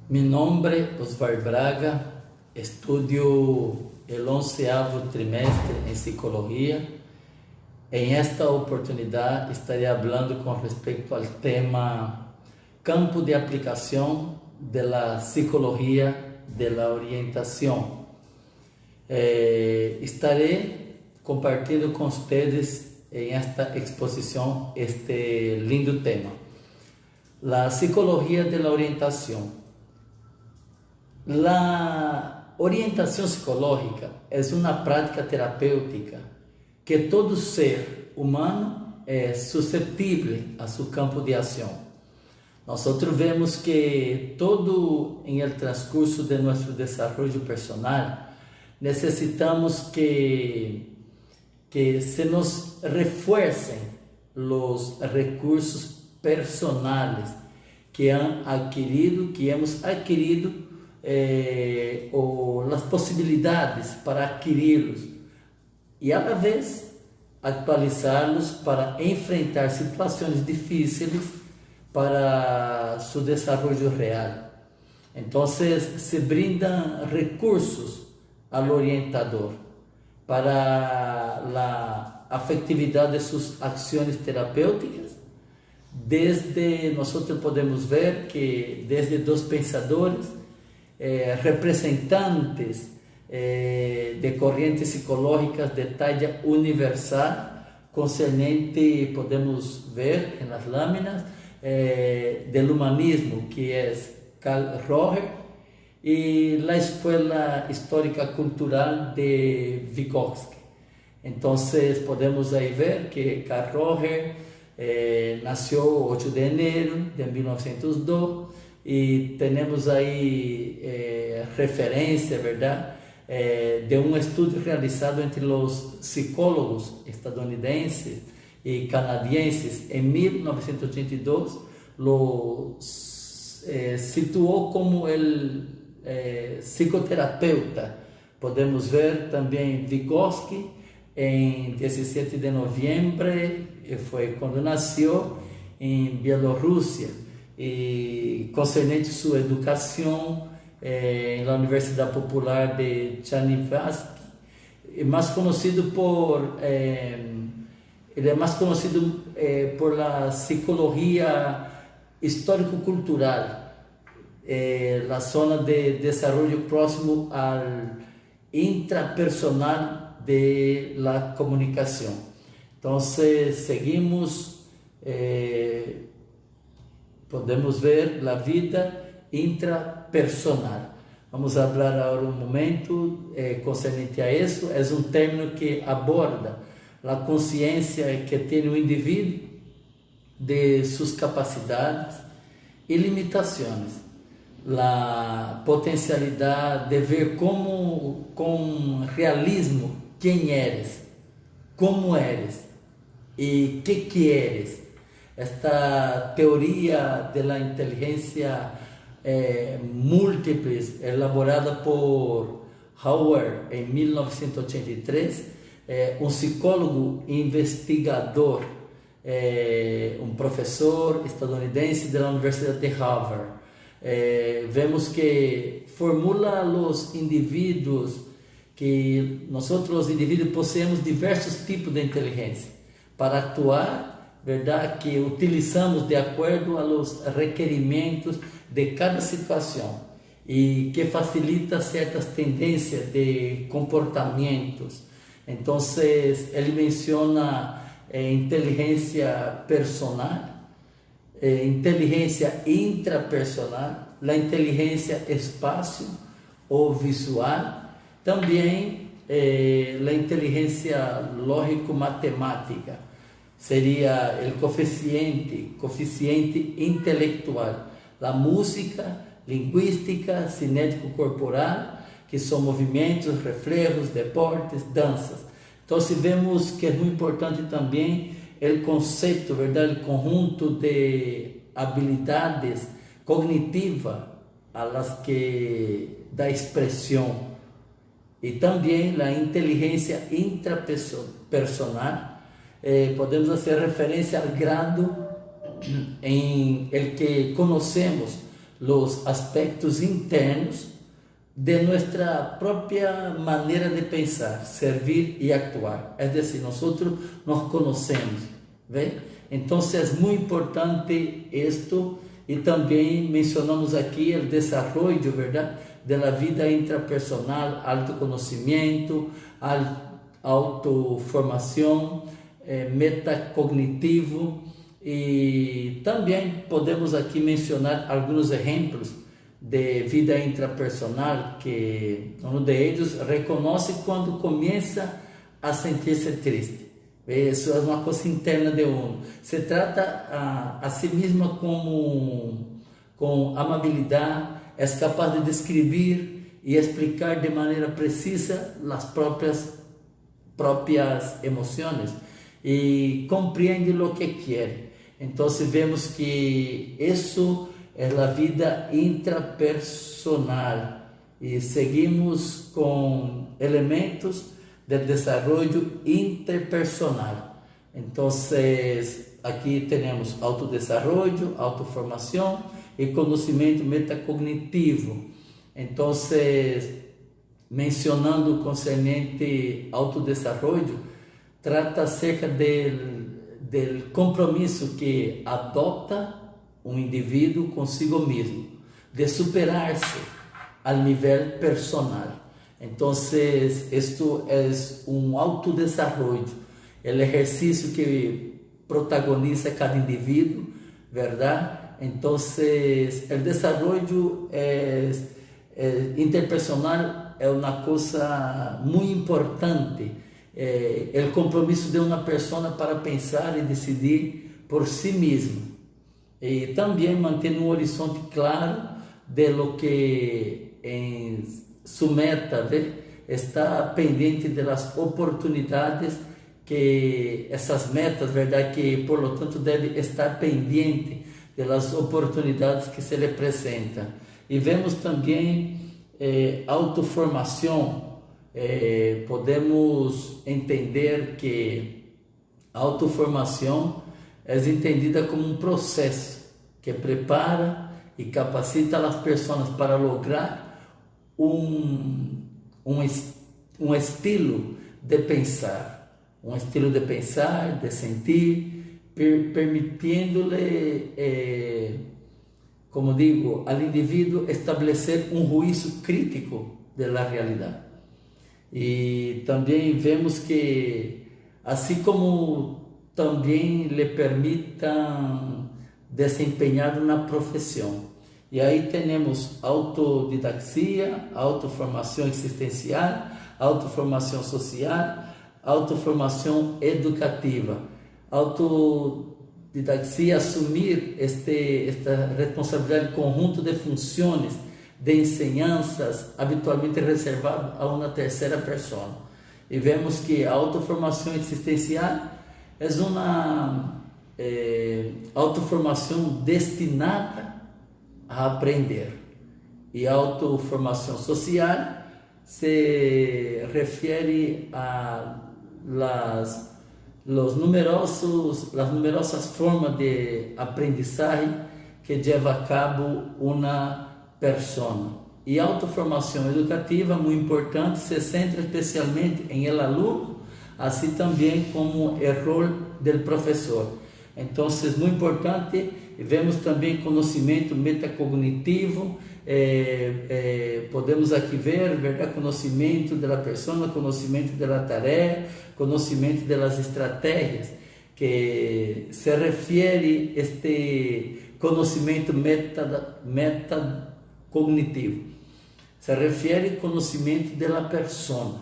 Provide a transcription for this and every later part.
Mi nombre es Osvar Braga, estudio el 11º trimestre en psicología. En esta oportunidad estaré hablando con respecto al tema campo de aplicación de la psicología de la orientación. Estaré compartiendo con ustedes en esta exposición este lindo tema, la psicología de la orientación. La orientación psicológica es una práctica terapéutica que todo ser humano es susceptible a su campo de acción. Nosotros vemos que todo en el transcurso de nuestro desarrollo personal necesitamos que se nos refuercen los recursos personales que hemos adquirido o las posibilidades para adquirirlos y a la vez actualizarlos para enfrentar situaciones difíciles para su desarrollo real. Entonces se brindan recursos al orientador para la afectividad de sus acciones terapéuticas. Nosotros podemos ver que desde dos pensadores representantes de corrientes psicológicas de talla universal, podemos ver en las láminas del humanismo, que es Carl Roger, y la Escuela Histórica Cultural de Vygotsky. Entonces podemos ahí ver que Carl Roger nació 8 de enero de 1902, y tenemos ahí referencia, ¿verdad?, de un estudio realizado entre los psicólogos estadounidenses y canadienses en 1982, lo situó como el psicoterapeuta. Podemos ver también Vygotsky en 17 de noviembre, fue cuando nació en Bielorrusia, y concernente su educación en la Universidad Popular de Chernihiv, más conocido por la psicología histórico-cultural, la zona de desarrollo próximo al intrapersonal de la comunicación. Entonces seguimos, podemos ver la vida intrapersonal. Vamos a hablar ahora un momento concernente a eso. Es un término que aborda la conciencia que tiene un individuo de sus capacidades y limitaciones, la potencialidad de ver con realismo quién eres, cómo eres y qué quieres. Esta teoría de la inteligencia múltiples, elaborada por Howard en 1983, un psicólogo investigador, un profesor estadounidense de la Universidad de Harvard. Vemos que formula a los individuos que nosotros los individuos poseemos diversos tipos de inteligencia para actuar, ¿verdad?, que utilizamos de acuerdo a los requerimientos de cada situación y que facilita ciertas tendencias de comportamientos. Entonces él menciona inteligencia personal, inteligencia intrapersonal, la inteligencia espacio o visual, también la inteligencia lógico-matemática, sería el coeficiente intelectual, la música, lingüística, cinético-corporal, que son movimentos, reflejos, deportes, danzas. Entonces vemos que es muy importante también el concepto, ¿verdad?, el conjunto de habilidades cognitivas a las que da expresión, y también la inteligencia intrapersonal. Podemos hacer referencia al grado en el que conocemos os aspectos internos de nossa própria maneira de pensar, servir e actuar. É decir, nós nos conhecemos, ¿ve? Então é muito importante isto, e também mencionamos aqui o desenvolvimento, verdade, da vida intrapersonal, autoconhecimento, autoformação, metacognitivo, e também podemos aqui mencionar alguns exemplos de vida intrapersonal, que um deles reconhece quando começa a sentir-se triste. Isso é uma coisa interna de se trata a si mesma com amabilidade, é capaz de descrever e explicar de maneira precisa as próprias emoções e compreende o que quer. Então vemos que isso é a vida intrapersonal, e seguimos com elementos de desenvolvimento interpersonal. Então aqui temos autodesenvolvimento, autoformação e conhecimento metacognitivo. Então, mencionando concernente autodesenvolvimento, trata acerca do compromisso que adota um indivíduo consigo mesmo, de superar-se ao nível personal. Então, isto é um autodesenvolvimento, o exercício que protagoniza cada indivíduo, verdade? Então, o desenvolvimento interpersonal é uma coisa muito importante, o compromisso de uma pessoa para pensar e decidir por si mesma, e também manter um horizonte claro de lo que em sua meta está pendente das oportunidades, que essas metas, verdade, que por lo tanto deve estar pendente das oportunidades que se lhe apresentam. E vemos também autoformação. Podemos entender que a autoformação é entendida como um processo que prepara e capacita as pessoas para lograr um estilo de pensar, de sentir, permitindo-lhe, como digo, ao indivíduo estabelecer um juízo crítico da realidade. E também vemos que, assim como também lhe permitam desempenhar na profissão. E aí temos autodidaxia, autoformação existencial, autoformação social, autoformação educativa. Autodidaxia, assumir esta responsabilidade conjunto de funções, de ensinanças, habitualmente reservado a uma terceira pessoa. E vemos que a autoformação existencial é uma autoformação destinada a aprender, e a autoformação social se refere a las numerosas formas de aprendizagem que leva a cabo uma persona. E a autoformação educativa, muito importante, se centra especialmente em el aluno, assim também como o rol do professor. Então, é muito importante. Vemos também conhecimento metacognitivo, podemos aqui ver, verdade, conhecimento da pessoa, conhecimento da tarefa, conhecimento das estratégias, que se refere este conhecimento metacognitivo, se refere ao conhecimento da pessoa.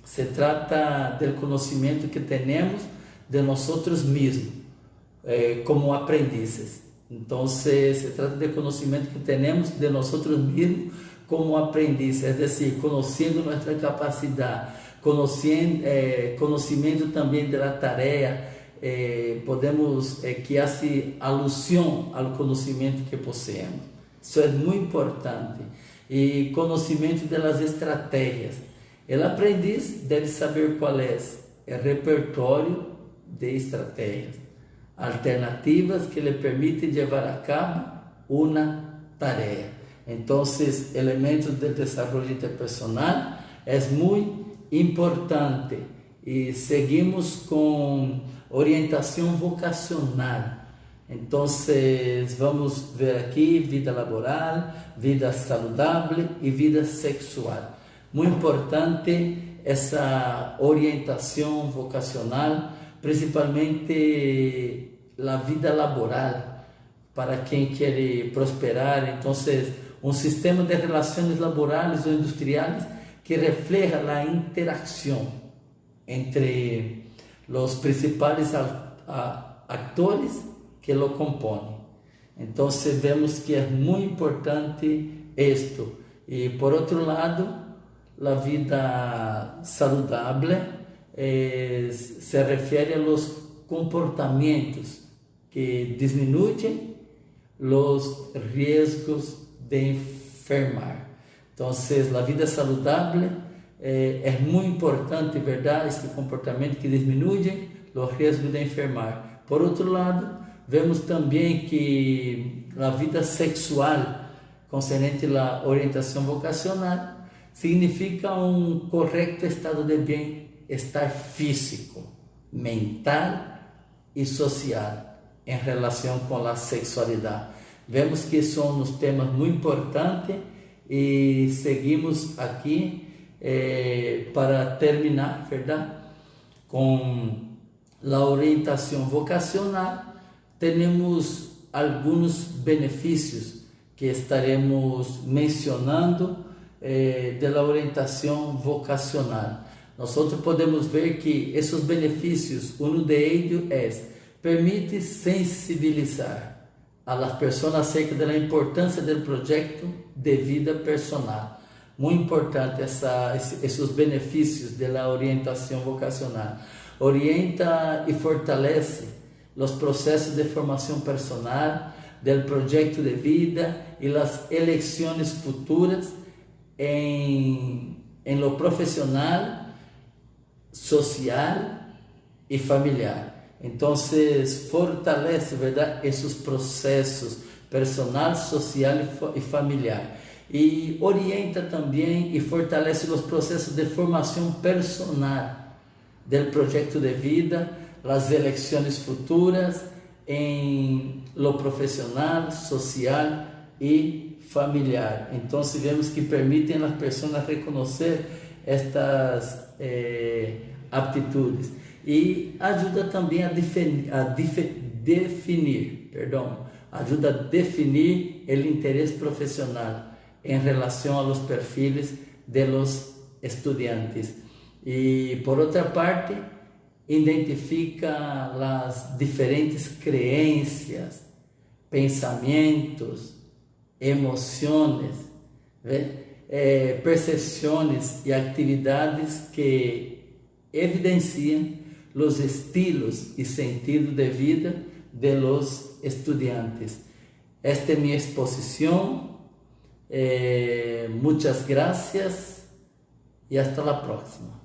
Se trata do conhecimento que temos de nós mesmos, como aprendizes. Então, se trata de conhecimento que temos de nós mesmos como aprendizes, é decir, conhecendo nossa capacidade, conhecimento também da tarefa, podemos que hace alusão ao conhecimento que possuímos. Isso é muito importante. E conhecimento das estratégias. O aprendiz deve saber qual é o repertório de estratégias alternativas que lhe permitem levar a cabo uma tarea. Entonces, elementos del desarrollo interpersonal es muy importante y seguimos con orientación vocacional. Entonces, vamos ver aquí vida laboral, vida saludable y vida sexual. Muy importante essa orientação vocacional, principalmente la vida laboral, para quem quer prosperar. Então, um sistema de relações laborais ou industriais que refleja a interação entre os principais atores que lo compõem. Então, vemos que é muito importante isto. E, por outro lado, a vida saudável se refere a los comportamentos que diminuem os riscos de enfermar. Então, a vida saudável é muito importante, verdade, este comportamento que diminui os riscos de enfermar. Por outro lado, vemos também que a vida sexual, concernente à orientação vocacional, significa um correto estado de bem-estar físico, mental e social em relação com a sexualidade. Vemos que são uns temas muito importantes e seguimos aqui para terminar, verdade? Com a orientação vocacional, temos alguns benefícios que estaremos mencionando da orientação vocacional. Nós podemos ver que esses benefícios, um de eles permite sensibilizar a las pessoas acerca da importância do projeto de vida personal. Muito importante esses benefícios da orientação vocacional. Orienta e fortalece os processos de formação personal, do projeto de vida e as eleições futuras em lo profissional, social e familiar. Então, fortalece, verdade, esses processos personal, social e familiar. E orienta também e fortalece os processos de formação personal do projeto de vida, as eleições futuras em lo profissional, social e familiar. Então, vemos que permitem às pessoas reconhecer estas aptitudes e ajuda também a definir, ajuda a definir o interesse profissional em relação aos perfis de los estudiantes. E, por outra parte, identifica as diferentes crenças, pensamentos, emoções, percepções e atividades que evidenciam os estilos e sentido de vida de los estudiantes. Esta é minha exposição. Muchas gracias e hasta la próxima.